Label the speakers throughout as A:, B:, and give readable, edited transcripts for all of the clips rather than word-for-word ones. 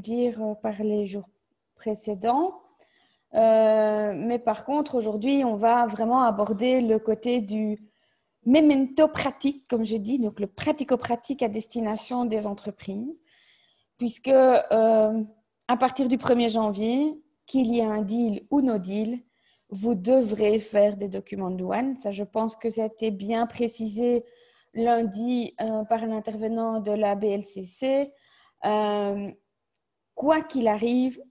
A: dire par les jours précédents. Mais par contre, aujourd'hui, on va vraiment aborder le côté du memento pratique, comme je dis, donc le pratico-pratique à destination des entreprises, puisque à partir du 1er janvier, qu'il y ait un deal ou no deal, vous devrez faire des documents de douane. Ça, je pense que ça a été bien précisé lundi par un intervenant de la BLCC. Quoi qu'il arrive,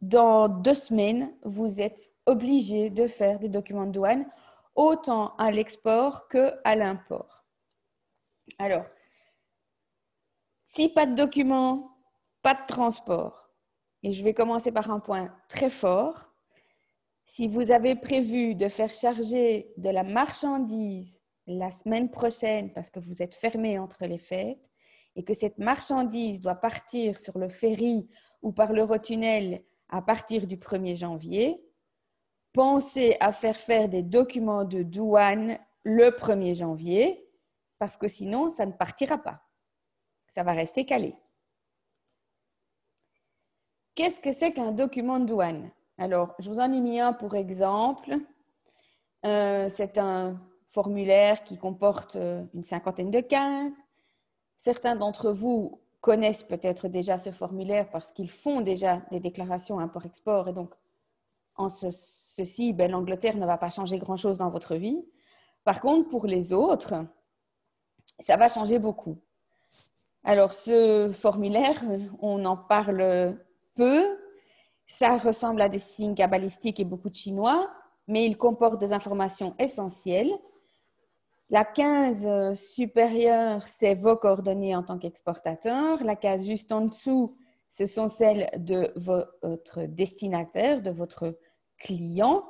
A: dans 2 semaines, vous êtes obligé de faire des documents de douane, autant à l'export qu'à l'import. Alors, si pas de documents, pas de transport. Et je vais commencer par un point très fort. Si vous avez prévu de faire charger de la marchandise la semaine prochaine parce que vous êtes fermé entre les fêtes et que cette marchandise doit partir sur le ferry ou par l'Eurotunnel à partir du 1er janvier, pensez à faire des documents de douane le 1er janvier parce que sinon, ça ne partira pas. Ça va rester calé. Qu'est-ce que c'est qu'un document de douane? Alors, je vous en ai mis un pour exemple. C'est un formulaire qui comporte une cinquantaine de cases. Certains d'entre vous connaissent peut-être déjà ce formulaire parce qu'ils font déjà des déclarations import-export et donc en ceci, l'Angleterre ne va pas changer grand-chose dans votre vie. Par contre, pour les autres, ça va changer beaucoup. Alors, ce formulaire, on en parle peu. Ça ressemble à des signes cabalistiques et beaucoup de chinois, mais il comporte des informations essentielles. La case supérieure, c'est vos coordonnées en tant qu'exportateur. La case juste en dessous, ce sont celles de votre destinataire, de votre client.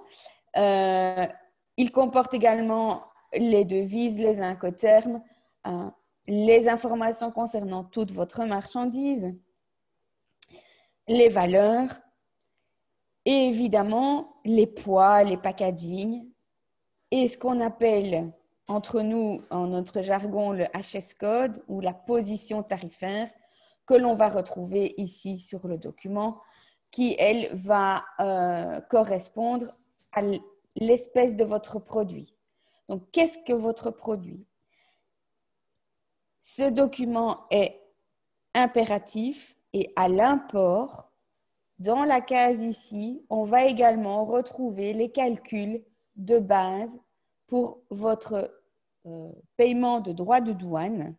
A: Il comporte également les devises, les incoterms, les informations concernant toute votre marchandise, les valeurs et évidemment les poids, les packaging et ce qu'on appelle entre nous, en notre jargon, le HS code ou la position tarifaire que l'on va retrouver ici sur le document qui, elle, va correspondre à l'espèce de votre produit. Donc, qu'est-ce que votre produit? Ce document est impératif et à l'import, dans la case ici, on va également retrouver les calculs de base pour votre paiement de droits de douane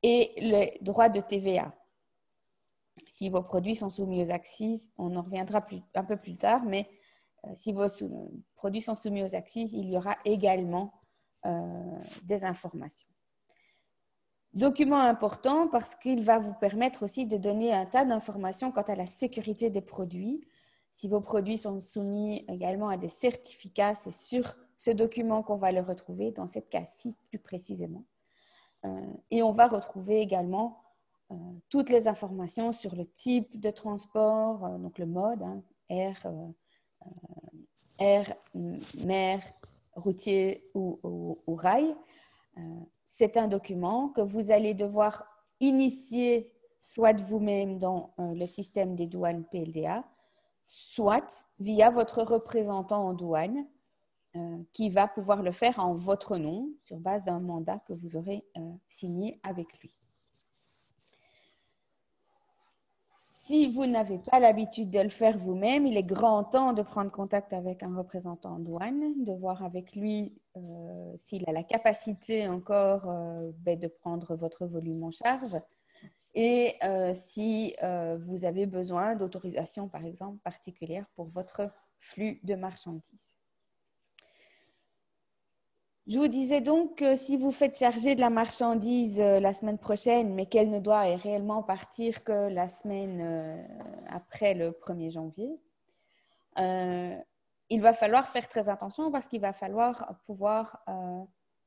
A: et les droits de TVA. Si vos produits sont soumis aux accises, on en reviendra un peu plus tard, mais si vos produits sont soumis aux accises, il y aura également des informations. Document important parce qu'il va vous permettre aussi de donner un tas d'informations quant à la sécurité des produits. Si vos produits sont soumis également à des certificats, c'est sur ce document qu'on va le retrouver, dans cette case-ci plus précisément. Et on va retrouver également toutes les informations sur le type de transport, donc le mode, air, mer, routier ou rail. C'est un document que vous allez devoir initier soit vous-même dans le système des douanes PLDA, soit via votre représentant en douane qui va pouvoir le faire en votre nom sur base d'un mandat que vous aurez signé avec lui. Si vous n'avez pas l'habitude de le faire vous-même, il est grand temps de prendre contact avec un représentant en douane, de voir avec lui s'il a la capacité encore de prendre votre volume en charge et si vous avez besoin d'autorisation, par exemple, particulière pour votre flux de marchandises. Je vous disais donc que si vous faites charger de la marchandise la semaine prochaine, mais qu'elle ne doit réellement partir que la semaine après le 1er janvier, il va falloir faire très attention parce qu'il va falloir pouvoir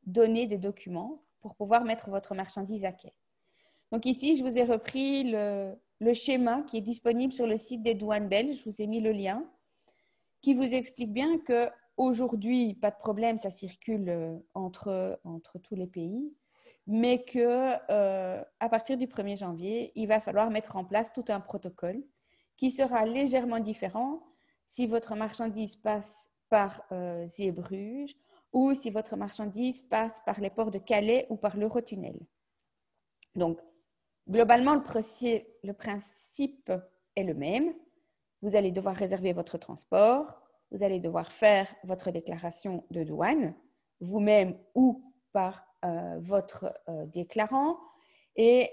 A: donner des documents pour pouvoir mettre votre marchandise à quai. Donc ici, je vous ai repris le schéma qui est disponible sur le site des douanes belges. Je vous ai mis le lien qui vous explique bien qu'aujourd'hui, pas de problème, ça circule entre tous les pays. mais que à partir du 1er janvier, il va falloir mettre en place tout un protocole qui sera légèrement différent si votre marchandise passe par Zeebrugge ou si votre marchandise passe par les ports de Calais ou par l'Eurotunnel. Donc, globalement, le principe est le même. Vous allez devoir réserver votre transport, vous allez devoir faire votre déclaration de douane, vous-même ou par votre déclarant. Et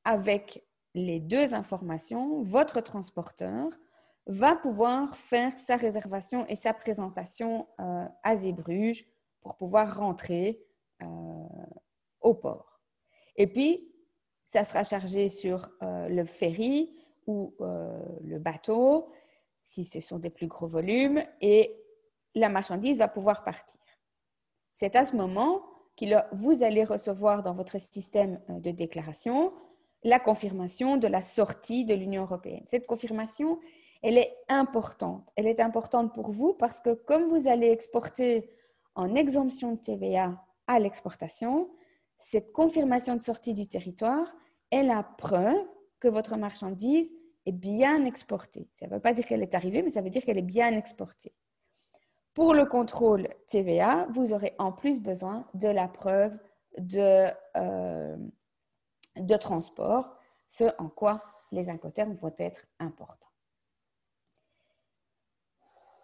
A: avec les deux informations, votre transporteur va pouvoir faire sa réservation et sa présentation à Zeebrugge pour pouvoir rentrer au port. Et puis, ça sera chargé sur le ferry ou le bateau, si ce sont des plus gros volumes, et la marchandise va pouvoir partir. C'est à ce moment que vous allez recevoir dans votre système de déclaration la confirmation de la sortie de l'Union européenne. Cette confirmation, elle est importante. Elle est importante pour vous parce que comme vous allez exporter en exemption de TVA à l'exportation, cette confirmation de sortie du territoire est la preuve que votre marchandise est bien exportée. Ça ne veut pas dire qu'elle est arrivée, mais ça veut dire qu'elle est bien exportée. Pour le contrôle TVA, vous aurez en plus besoin de la preuve de transport, ce en quoi les incoterms vont être importants.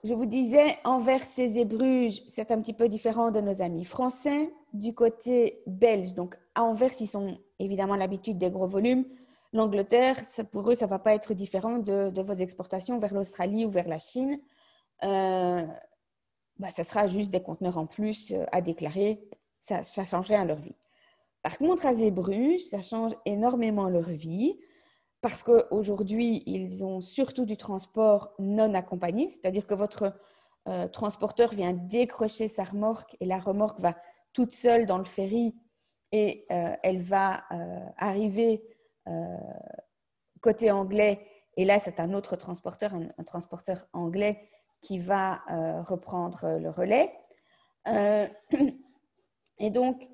A: Je vous disais, Anvers et Zeebrugge, c'est un petit peu différent de nos amis français. Du côté belge, donc à Anvers, ils ont évidemment l'habitude des gros volumes. L'Angleterre, pour eux, ça ne va pas être différent de vos exportations vers l'Australie ou vers la Chine. Ce sera juste des conteneurs en plus à déclarer. Ça ne change rien à leur vie. Par contre, à Zeebrugge, ça change énormément leur vie parce qu'aujourd'hui, ils ont surtout du transport non accompagné, c'est-à-dire que votre transporteur vient décrocher sa remorque et la remorque va toute seule dans le ferry et elle va arriver côté anglais. Et là, c'est un autre transporteur, un transporteur anglais qui va reprendre le relais. Et donc,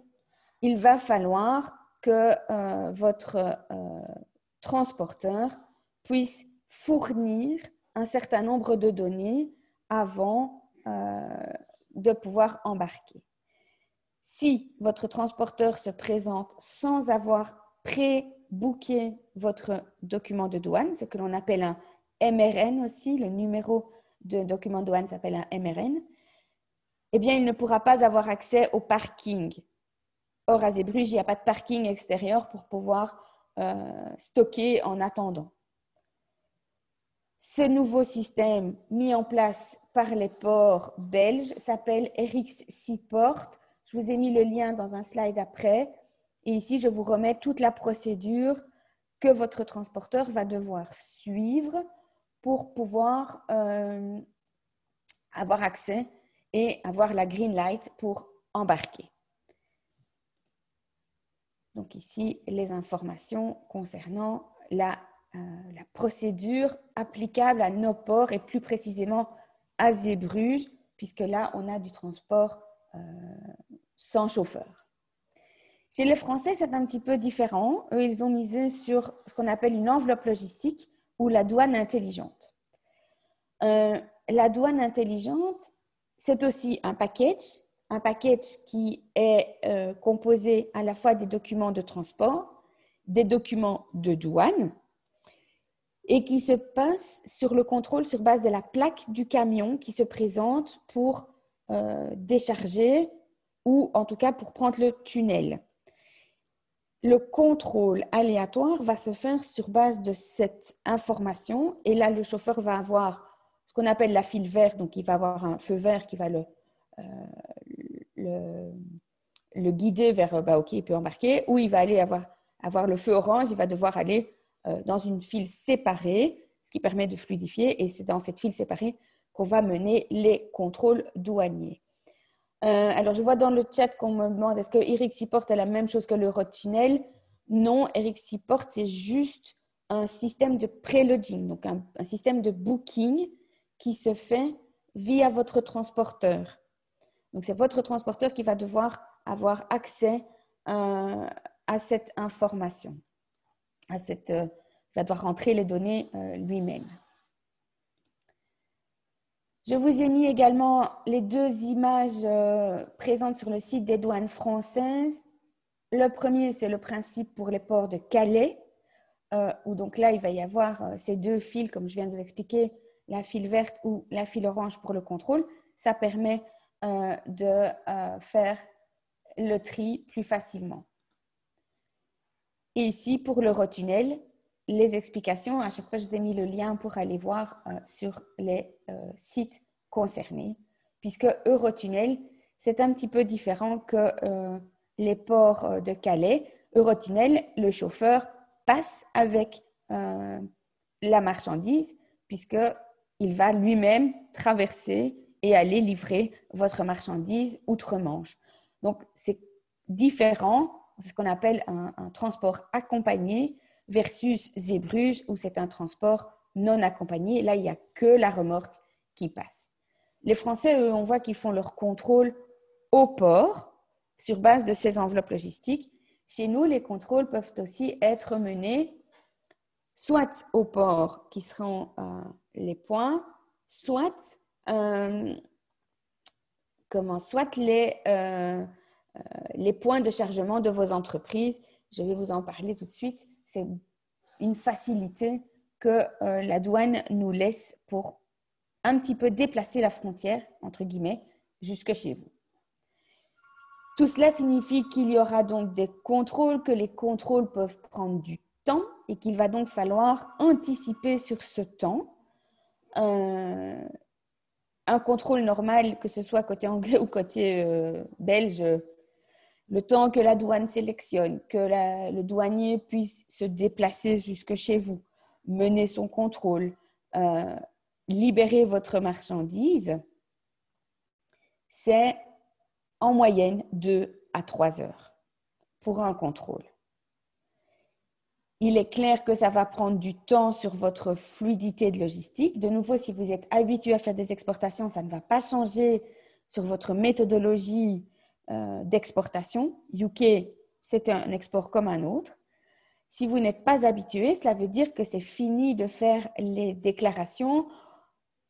A: il va falloir que votre transporteur puisse fournir un certain nombre de données avant de pouvoir embarquer. Si votre transporteur se présente sans avoir pré-booké votre document de douane, ce que l'on appelle un MRN aussi, le numéro de document de douane s'appelle un MRN, eh bien, il ne pourra pas avoir accès au parking. Or, à Zeebrugge, il n'y a pas de parking extérieur pour pouvoir stocker en attendant. Ce nouveau système mis en place par les ports belges s'appelle RX Seaport. Je vous ai mis le lien dans un slide après. Et ici, je vous remets toute la procédure que votre transporteur va devoir suivre pour pouvoir avoir accès et avoir la green light pour embarquer. Donc ici, les informations concernant la procédure applicable à nos ports et plus précisément à Zeebrugge, puisque là, on a du transport sans chauffeur. Chez les Français, c'est un petit peu différent. Eux, ils ont misé sur ce qu'on appelle une enveloppe logistique ou la douane intelligente. La douane intelligente, c'est aussi un package qui est composé à la fois des documents de transport, des documents de douane et qui se passe sur le contrôle sur base de la plaque du camion qui se présente pour décharger ou en tout cas pour prendre le tunnel. Le contrôle aléatoire va se faire sur base de cette information et là, le chauffeur va avoir ce qu'on appelle la file verte, donc il va avoir un feu vert qui va le guider vers OK, il peut embarquer, ou il va aller avoir le feu orange, il va devoir aller dans une file séparée, ce qui permet de fluidifier, et c'est dans cette file séparée qu'on va mener les contrôles douaniers. Alors, je vois dans le chat qu'on me demande est-ce que RX Seaport est la même chose que l'Eurotunnel? Non, RX Seaport, c'est juste un système de pré-lodging, donc un système de booking qui se fait via votre transporteur. Donc, c'est votre transporteur qui va devoir avoir accès à cette information. Il va devoir rentrer les données lui-même. Je vous ai mis également les deux images présentes sur le site des douanes françaises. Le premier, c'est le principe pour les ports de Calais, où donc là, il va y avoir ces deux fils, comme je viens de vous expliquer, la file verte ou la file orange pour le contrôle. Ça permet de faire le tri plus facilement. Et ici, pour l'Eurotunnel, les explications, à chaque fois, je vous ai mis le lien pour aller voir sur les sites concernés, puisque Eurotunnel, c'est un petit peu différent que les ports de Calais. Eurotunnel, le chauffeur passe avec la marchandise, puisqu'il va lui-même traverser et aller livrer votre marchandise outre-Manche. Donc, c'est différent. C'est ce qu'on appelle un transport accompagné versus Zeebrugge, où c'est un transport non accompagné. Là, il n'y a que la remorque qui passe. Les Français, eux, on voit qu'ils font leur contrôle au port sur base de ces enveloppes logistiques. Chez nous, les contrôles peuvent aussi être menés soit au port, qui seront les points, soit les points de chargement de vos entreprises. Je vais vous en parler tout de suite. C'est une facilité que la douane nous laisse pour un petit peu déplacer la frontière, entre guillemets, jusque chez vous. Tout cela signifie qu'il y aura donc des contrôles, que les contrôles peuvent prendre du temps et qu'il va donc falloir anticiper sur ce temps. Un contrôle normal, que ce soit côté anglais ou côté belge, le temps que la douane sélectionne, que le douanier puisse se déplacer jusque chez vous, mener son contrôle, libérer votre marchandise, c'est en moyenne 2 à 3 heures pour un contrôle. Il est clair que ça va prendre du temps sur votre fluidité de logistique. De nouveau, si vous êtes habitué à faire des exportations, ça ne va pas changer sur votre méthodologie d'exportation. UK, c'est un export comme un autre. Si vous n'êtes pas habitué, cela veut dire que c'est fini de faire les déclarations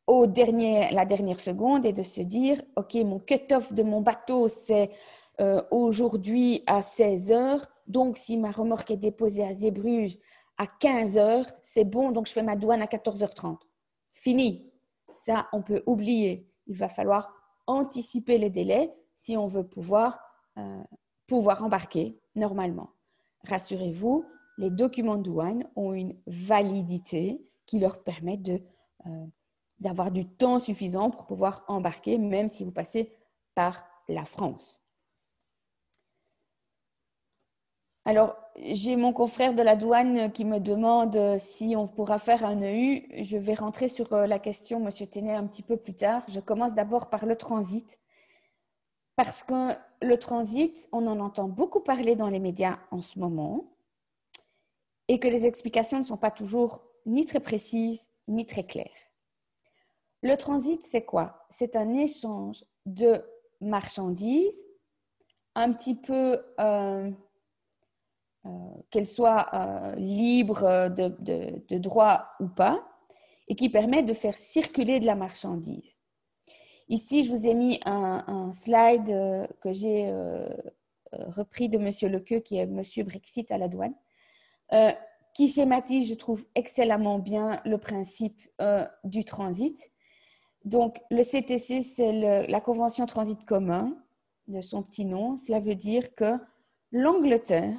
A: la dernière seconde et de se dire « Ok, mon cut-off de mon bateau, c'est aujourd'hui à 16 heures. Donc, si ma remorque est déposée à Zeebrugge à 15 heures, c'est bon, donc je fais ma douane à 14h30. » Fini. Ça, on peut oublier. Il va falloir anticiper les délais si on veut pouvoir embarquer normalement. Rassurez-vous, les documents de douane ont une validité qui leur permet d'avoir du temps suffisant pour pouvoir embarquer, même si vous passez par la France. Alors, j'ai mon confrère de la douane qui me demande si on pourra faire un EU. Je vais rentrer sur la question, Monsieur Tenet, un petit peu plus tard. Je commence d'abord par le transit. Parce que le transit, on en entend beaucoup parler dans les médias en ce moment et que les explications ne sont pas toujours ni très précises ni très claires. Le transit, c'est quoi? C'est un échange de marchandises, un petit peu qu'elles soient libres de droit ou pas, et qui permet de faire circuler de la marchandise. Ici, je vous ai mis un slide que j'ai repris de M. Lequeux, qui est M. Brexit à la douane, qui schématise, je trouve, excellemment bien le principe du transit. Donc, le CTC, c'est la Convention Transit Commun, de son petit nom. Cela veut dire que l'Angleterre,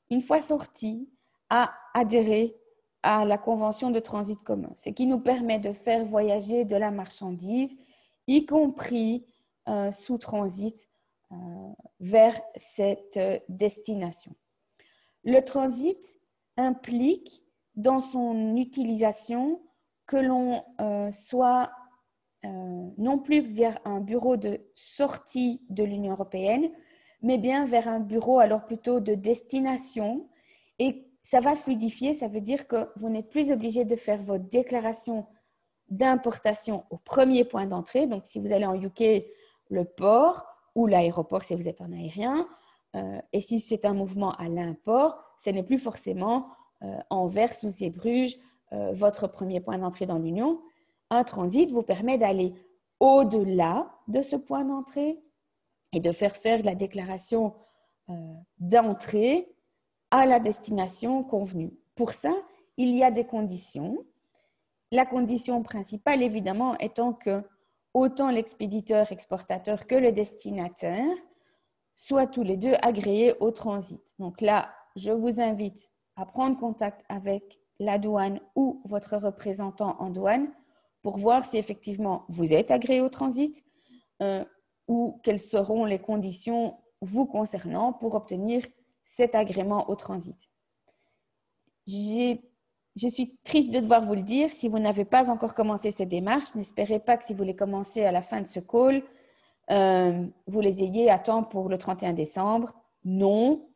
A: une fois sortie, a adhéré à la Convention de Transit Commun, ce qui nous permet de faire voyager de la marchandise, y compris sous transit, vers cette destination. Le transit implique dans son utilisation que l'on soit non plus vers un bureau de sortie de l'Union européenne, mais bien vers un bureau alors plutôt de destination. Et ça va fluidifier, ça veut dire que vous n'êtes plus obligé de faire votre déclaration d'importation au premier point d'entrée. Donc, si vous allez en UK, le port ou l'aéroport si vous êtes en aérien, Et si c'est un mouvement à l'import, ce n'est plus forcément Anvers ou Zeebrugge, votre premier point d'entrée dans l'Union. Un transit vous permet d'aller au-delà de ce point d'entrée et de faire la déclaration d'entrée à la destination convenue. Pour ça, il y a des conditions. La condition principale, évidemment, étant que autant l'expéditeur-exportateur que le destinataire soient tous les deux agréés au transit. Donc là, je vous invite à prendre contact avec la douane ou votre représentant en douane pour voir si effectivement vous êtes agréé au transit ou quelles seront les conditions vous concernant pour obtenir cet agrément au transit. Je suis triste de devoir vous le dire, si vous n'avez pas encore commencé ces démarches, n'espérez pas que si vous les commencez à la fin de ce call, vous les ayez à temps pour le 31 décembre. Non,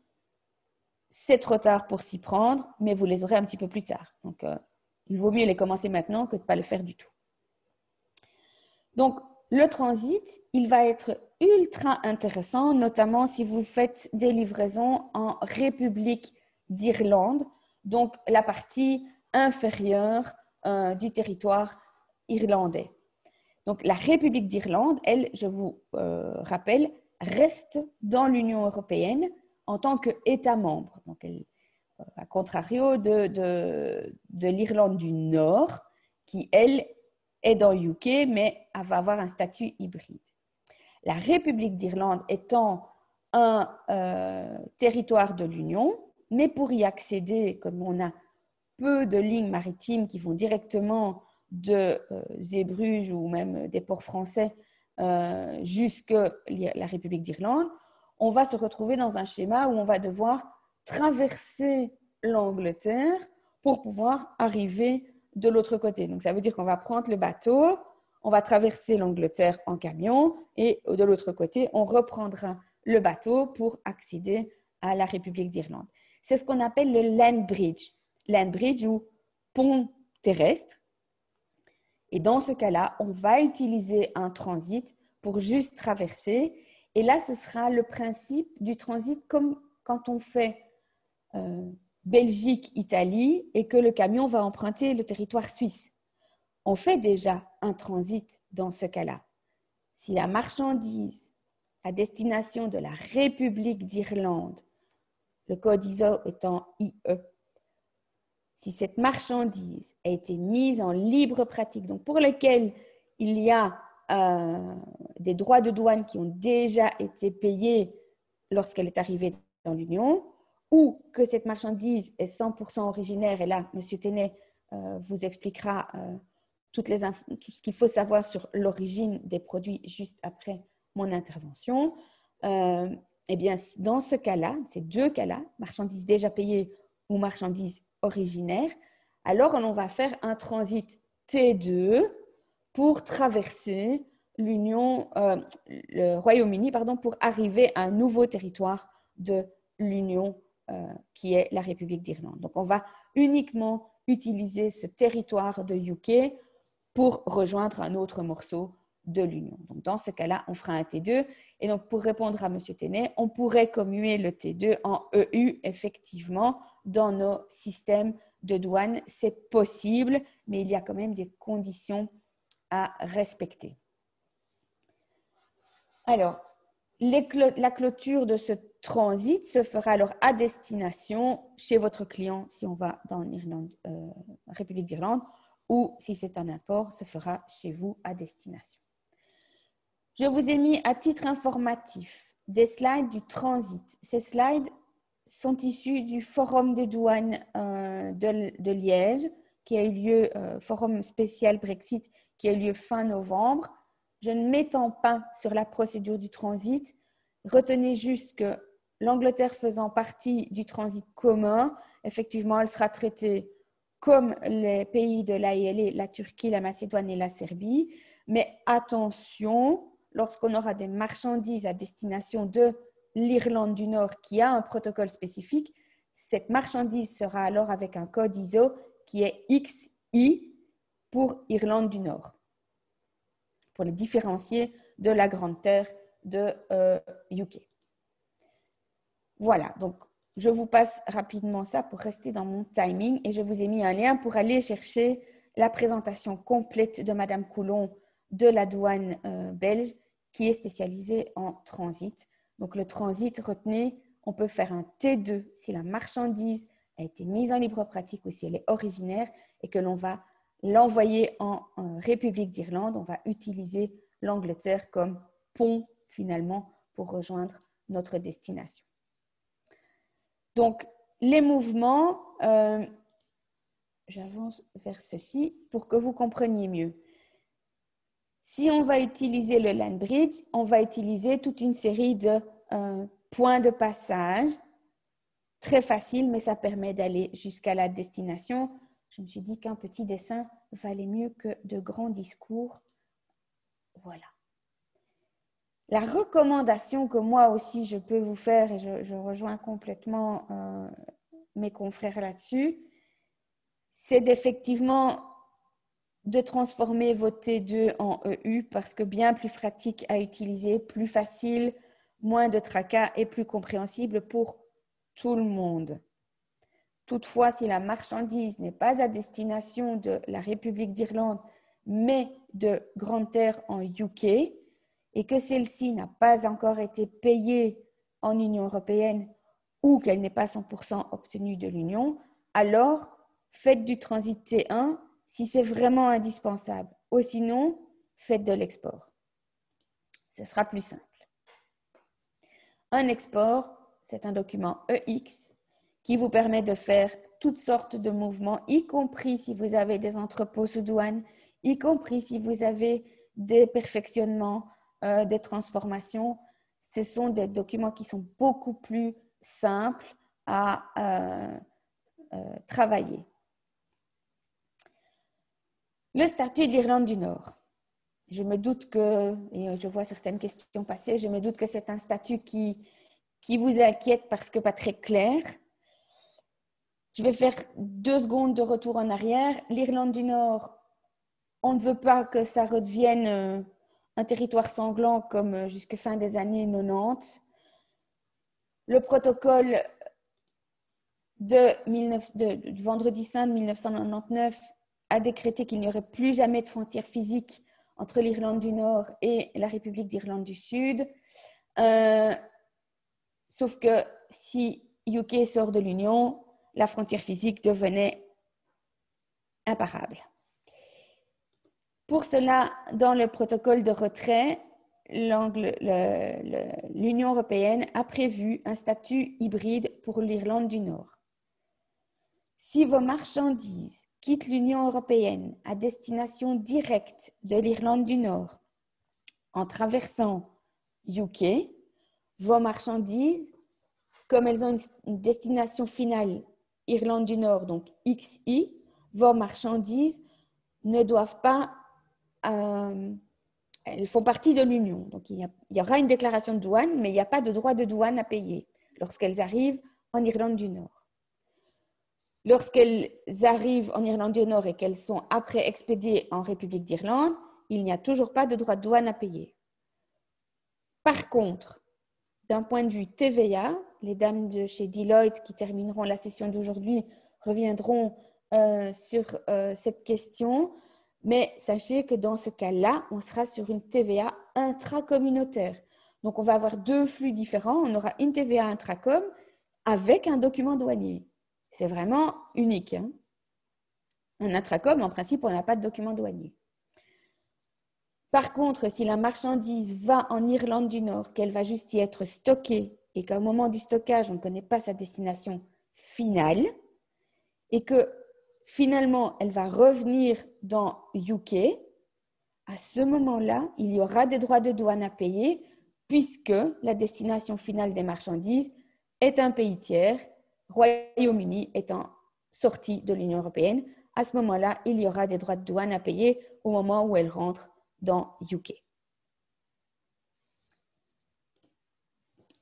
A: c'est trop tard pour s'y prendre, mais vous les aurez un petit peu plus tard. Donc, il vaut mieux les commencer maintenant que de ne pas le faire du tout. Donc, le transit, il va être ultra intéressant, notamment si vous faites des livraisons en République d'Irlande, donc la partie inférieure du territoire irlandais. Donc, la République d'Irlande, elle, je vous rappelle, reste dans l'Union européenne en tant qu'État membre. Donc, elle, à contrario de l'Irlande du Nord, qui, elle, est dans UK, mais elle va avoir un statut hybride. La République d'Irlande étant un territoire de l'Union, mais pour y accéder, comme on a peu de lignes maritimes qui vont directement de Zeebrugge ou même des ports français jusqu'à la République d'Irlande, on va se retrouver dans un schéma où on va devoir traverser l'Angleterre pour pouvoir arriver de l'autre côté. Donc, ça veut dire qu'on va prendre le bateau, on va traverser l'Angleterre en camion et de l'autre côté, on reprendra le bateau pour accéder à la République d'Irlande. C'est ce qu'on appelle le land bridge. Land bridge ou pont terrestre. Et dans ce cas-là, on va utiliser un transit pour juste traverser. Et là, ce sera le principe du transit comme quand on fait Belgique-Italie et que le camion va emprunter le territoire suisse. On fait déjà un transit dans ce cas-là. Si la marchandise à destination de la République d'Irlande, le code ISO étant IE, si cette marchandise a été mise en libre pratique, donc pour lesquelles il y a des droits de douane qui ont déjà été payés lorsqu'elle est arrivée dans l'Union, ou que cette marchandise est 100% originaire, et là, M. Tenet vous expliquera tout ce qu'il faut savoir sur l'origine des produits juste après mon intervention, eh bien, dans ce cas-là, ces deux cas-là, marchandises déjà payées ou marchandises originaires, alors on va faire un transit T2 pour traverser le Royaume-Uni, pour arriver à un nouveau territoire de l'Union qui est la République d'Irlande. Donc, on va uniquement utiliser ce territoire de UK pour rejoindre un autre morceau de l'Union. Donc, dans ce cas-là, on fera un T2. Et donc, pour répondre à M. Tenet, on pourrait commuer le T2 en EU, effectivement, dans nos systèmes de douane. C'est possible, mais il y a quand même des conditions à respecter. Alors, la clôture de ce transit se fera alors à destination chez votre client, si on va dans l'Irlande, République d'Irlande, ou si c'est un import, se fera chez vous à destination. Je vous ai mis à titre informatif des slides du transit. Ces slides sont issus du Forum des douanes de Liège, qui a eu lieu, Forum spécial Brexit, qui a eu lieu fin novembre. Je ne m'étends pas sur la procédure du transit. Retenez juste que l'Angleterre faisant partie du transit commun, effectivement, elle sera traitée comme les pays de l'AELE, la Turquie, la Macédoine et la Serbie. Mais attention, lorsqu'on aura des marchandises à destination de l'Irlande du Nord qui a un protocole spécifique, cette marchandise sera alors avec un code ISO qui est XI pour Irlande du Nord, pour les différencier de la Grande Terre de UK. Voilà, donc je vous passe rapidement ça pour rester dans mon timing et je vous ai mis un lien pour aller chercher la présentation complète de Madame Coulon de la douane belge qui est spécialisée en transit. Donc le transit, retenez, on peut faire un T2 si la marchandise a été mise en libre pratique ou si elle est originaire et que l'on va l'envoyer en République d'Irlande. On va utiliser l'Angleterre comme pont finalement pour rejoindre notre destination. Donc, les mouvements, j'avance vers ceci pour que vous compreniez mieux. Si on va utiliser le land bridge, on va utiliser toute une série de points de passage. Très facile, mais ça permet d'aller jusqu'à la destination. Je me suis dit qu'un petit dessin valait mieux que de grands discours. Voilà. La recommandation que moi aussi je peux vous faire, et je rejoins complètement mes confrères là-dessus, c'est d'effectivement de transformer vos T2 en EU parce que bien plus pratique à utiliser, plus facile, moins de tracas et plus compréhensible pour tout le monde. Toutefois, si la marchandise n'est pas à destination de la République d'Irlande, mais de Grande-Terre en UK, et que celle-ci n'a pas encore été payée en Union européenne ou qu'elle n'est pas 100% obtenue de l'Union, alors faites du transit T1 si c'est vraiment indispensable. Ou sinon, faites de l'export. Ce sera plus simple. Un export, c'est un document EX qui vous permet de faire toutes sortes de mouvements, y compris si vous avez des entrepôts sous douane, y compris si vous avez des perfectionnements, des transformations. Ce sont des documents qui sont beaucoup plus simples à travailler. Le statut de l'Irlande du Nord. Je me doute que, et je vois certaines questions passer, je me doute que c'est un statut qui vous inquiète parce que pas très clair. Je vais faire 2 secondes de retour en arrière. L'Irlande du Nord, on ne veut pas que ça redevienne un territoire sanglant comme jusqu'à fin des années 90. Le protocole du Vendredi Saint de 1999 a décrété qu'il n'y aurait plus jamais de frontière physique entre l'Irlande du Nord et la République d'Irlande du Sud. Sauf que si UK sort de l'Union, la frontière physique devenait imparable. Pour cela, dans le protocole de retrait, l'Union européenne a prévu un statut hybride pour l'Irlande du Nord. Si vos marchandises quittent l'Union européenne à destination directe de l'Irlande du Nord en traversant UK, vos marchandises, comme elles ont une destination finale Irlande du Nord, donc XI, vos marchandises ne doivent pas, elles font partie de l'Union. Donc il y aura une déclaration de douane, mais il n'y a pas de droit de douane à payer lorsqu'elles arrivent en Irlande du Nord. Lorsqu'elles arrivent en Irlande du Nord et qu'elles sont après expédiées en République d'Irlande, il n'y a toujours pas de droit de douane à payer. Par contre, d'un point de vue TVA, les dames de chez Deloitte qui termineront la session d'aujourd'hui reviendront sur cette question, mais sachez que dans ce cas-là, on sera sur une TVA intracommunautaire. Donc, on va avoir 2 flux différents. On aura une TVA intracom avec un document douanier. C'est vraiment unique. Hein? Un intracom, en principe, on n'a pas de document douanier. Par contre, si la marchandise va en Irlande du Nord, qu'elle va juste y être stockée et qu'au moment du stockage, on ne connaît pas sa destination finale et que finalement, elle va revenir dans UK, à ce moment-là, il y aura des droits de douane à payer puisque la destination finale des marchandises est un pays tiers, Royaume-Uni étant sorti de l'Union européenne. À ce moment-là, il y aura des droits de douane à payer au moment où elle rentre dans UK.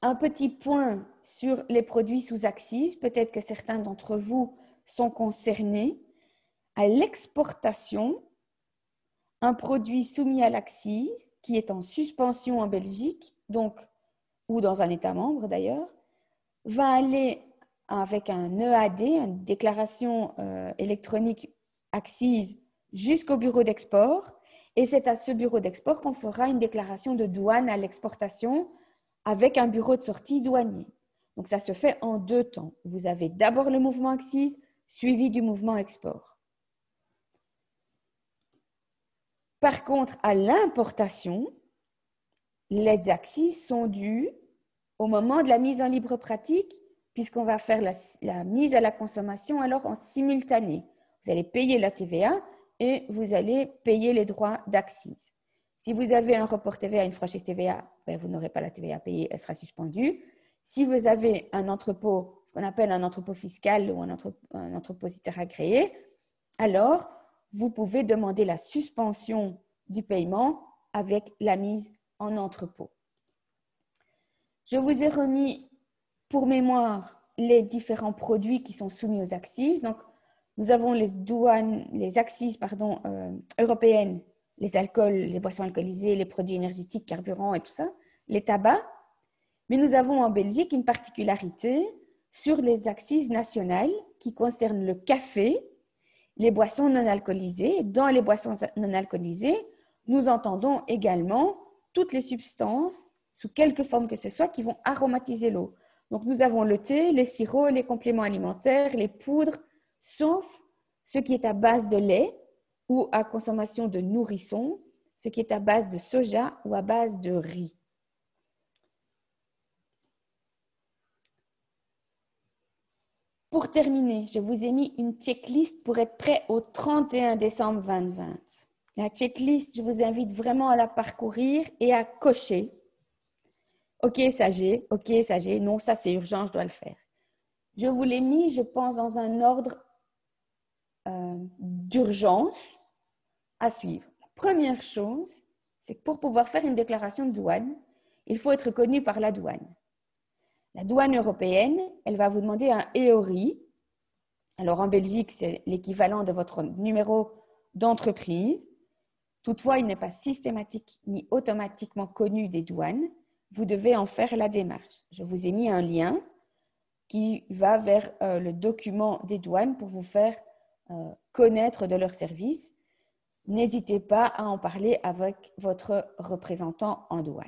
A: Un petit point sur les produits sous accise. Peut-être que certains d'entre vous sont concernés. À l'exportation, un produit soumis à l'accise qui est en suspension en Belgique, donc, ou dans un État membre d'ailleurs, va aller avec un EAD, une déclaration électronique ACCIS, jusqu'au bureau d'export. Et c'est à ce bureau d'export qu'on fera une déclaration de douane à l'exportation avec un bureau de sortie douanier. Donc, ça se fait en 2 temps. Vous avez d'abord le mouvement ACCIS, suivi du mouvement export. Par contre, à l'importation, les ACCIS sont dus au moment de la mise en libre pratique, puisqu'on va faire la mise à la consommation alors en simultané. Vous allez payer la TVA et vous allez payer les droits d'ACCIS. Si vous avez un report TVA, une franchise TVA, ben vous n'aurez pas la TVA à payer, elle sera suspendue. Si vous avez un entrepôt, ce qu'on appelle un entrepôt fiscal ou un entrepositaire agréé, alors vous pouvez demander la suspension du paiement avec la mise en entrepôt. Je vous ai remis pour mémoire les différents produits qui sont soumis aux ACCIS. Donc, nous avons les ACCIS européennes, les alcools, les boissons alcoolisées, les produits énergétiques, carburants et tout ça, les tabacs. Mais nous avons en Belgique une particularité sur les ACCIS nationales qui concernent le café, les boissons non alcoolisées. Dans les boissons non alcoolisées, nous entendons également toutes les substances, sous quelque forme que ce soit, qui vont aromatiser l'eau. Donc, nous avons le thé, les sirops, les compléments alimentaires, les poudres, sauf ce qui est à base de lait ou à consommation de nourrissons, ce qui est à base de soja ou à base de riz. Pour terminer, je vous ai mis une checklist pour être prêt au 31 décembre 2020. La checklist, je vous invite vraiment à la parcourir et à cocher. OK, ça j'ai. OK, ça j'ai. Non, ça c'est urgent, je dois le faire. Je vous l'ai mis, je pense, dans un ordre d'urgence à suivre. La première chose, c'est que pour pouvoir faire une déclaration de douane, il faut être connu par la douane. La douane européenne, elle va vous demander un EORI. Alors en Belgique, c'est l'équivalent de votre numéro d'entreprise. Toutefois, il n'est pas systématique ni automatiquement connu des douanes. Vous devez en faire la démarche. Je vous ai mis un lien qui va vers le document des douanes pour vous faire connaître de leurs services. N'hésitez pas à en parler avec votre représentant en douane.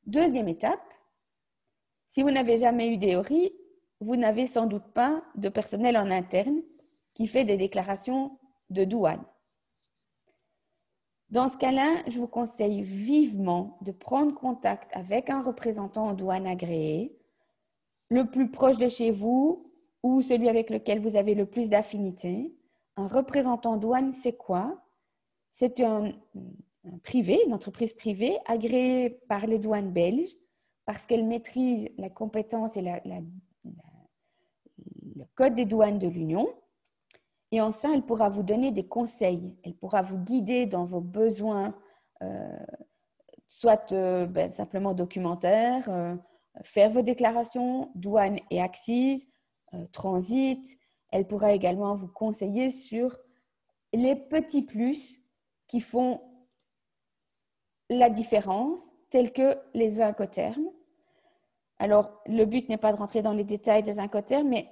A: Deuxième étape, si vous n'avez jamais eu d'EORI, vous n'avez sans doute pas de personnel en interne qui fait des déclarations de douane. Dans ce cas-là, je vous conseille vivement de prendre contact avec un représentant en douane agréé, le plus proche de chez vous ou celui avec lequel vous avez le plus d'affinité. Un représentant douane, c'est quoi? C'est un privé, une entreprise privée agréée par les douanes belges parce qu'elle maîtrise la compétence et le code des douanes de l'Union. Et en ça, elle pourra vous donner des conseils. Elle pourra vous guider dans vos besoins, soit simplement documentaires, faire vos déclarations, douane et ACCIS, transit. Elle pourra également vous conseiller sur les petits plus qui font la différence, tels que les incoterms. Alors, le but n'est pas de rentrer dans les détails des incoterms, mais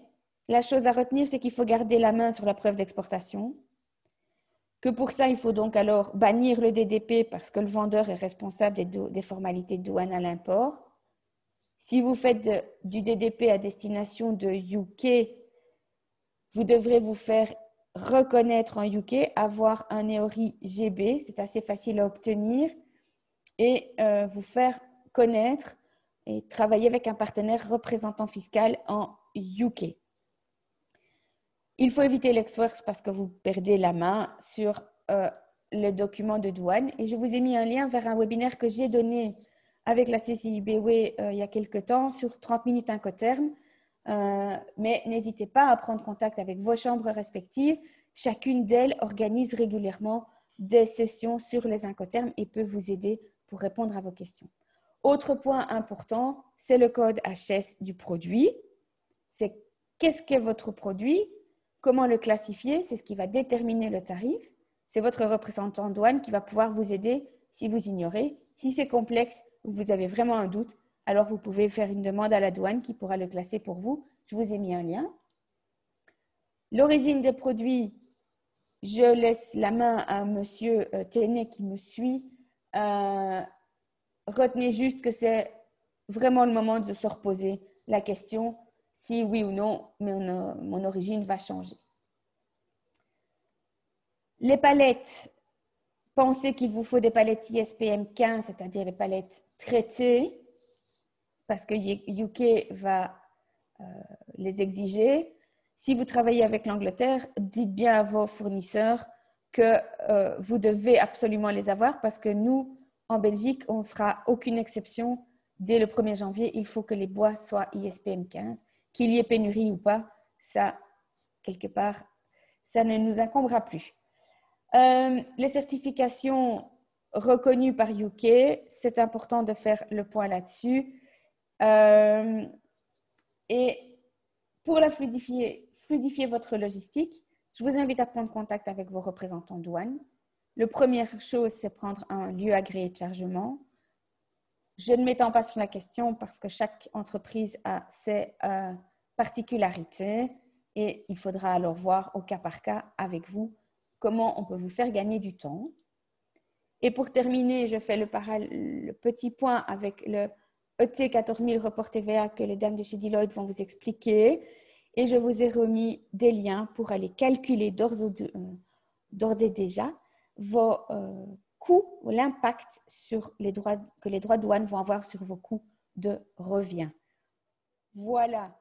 A: la chose à retenir, c'est qu'il faut garder la main sur la preuve d'exportation, que pour ça, il faut donc alors bannir le DDP parce que le vendeur est responsable des formalités de douane à l'import. Si vous faites du DDP à destination de UK, vous devrez vous faire reconnaître en UK, avoir un EORI GB, c'est assez facile à obtenir, et vous faire connaître et travailler avec un partenaire représentant fiscal en UK. Il faut éviter l'exforce parce que vous perdez la main sur le document de douane. Et je vous ai mis un lien vers un webinaire que j'ai donné avec la CCIBW il y a quelques temps sur 30 minutes incoterms. Mais n'hésitez pas à prendre contact avec vos chambres respectives. Chacune d'elles organise régulièrement des sessions sur les incoterms et peut vous aider pour répondre à vos questions. Autre point important, c'est le code HS du produit. C'est qu'est-ce qu'est votre produit? Comment le classifier? C'est ce qui va déterminer le tarif. C'est votre représentant de douane qui va pouvoir vous aider si vous ignorez. Si c'est complexe ou que vous avez vraiment un doute, alors vous pouvez faire une demande à la douane qui pourra le classer pour vous. Je vous ai mis un lien. L'origine des produits, je laisse la main à monsieur Téné qui me suit. Retenez juste que c'est vraiment le moment de se reposer la question si oui ou non mon origine va changer. Les palettes, pensez qu'il vous faut des palettes ISPM 15, c'est-à-dire les palettes traitées, parce que UK va les exiger. Si vous travaillez avec l'Angleterre, dites bien à vos fournisseurs que vous devez absolument les avoir parce que nous, en Belgique, on ne fera aucune exception. Dès le 1er janvier, il faut que les bois soient ISPM 15. Qu'il y ait pénurie ou pas, ça, quelque part, ça ne nous incombera plus. Les certifications reconnues par UK, c'est important de faire le point là-dessus. Et pour la fluidifier votre logistique, je vous invite à prendre contact avec vos représentants douane. La première chose, c'est prendre un lieu agréé de chargement. Je ne m'étends pas sur la question parce que chaque entreprise a ses particularités et il faudra alors voir au cas par cas avec vous comment on peut vous faire gagner du temps. Et pour terminer, je fais le petit point avec le ET 14000 report TVA que les dames de chez Deloitte vont vous expliquer. Et je vous ai remis des liens pour aller calculer d'ores et déjà vos coûts ou l'impact sur que les droits de douane vont avoir sur vos coûts de revient. Voilà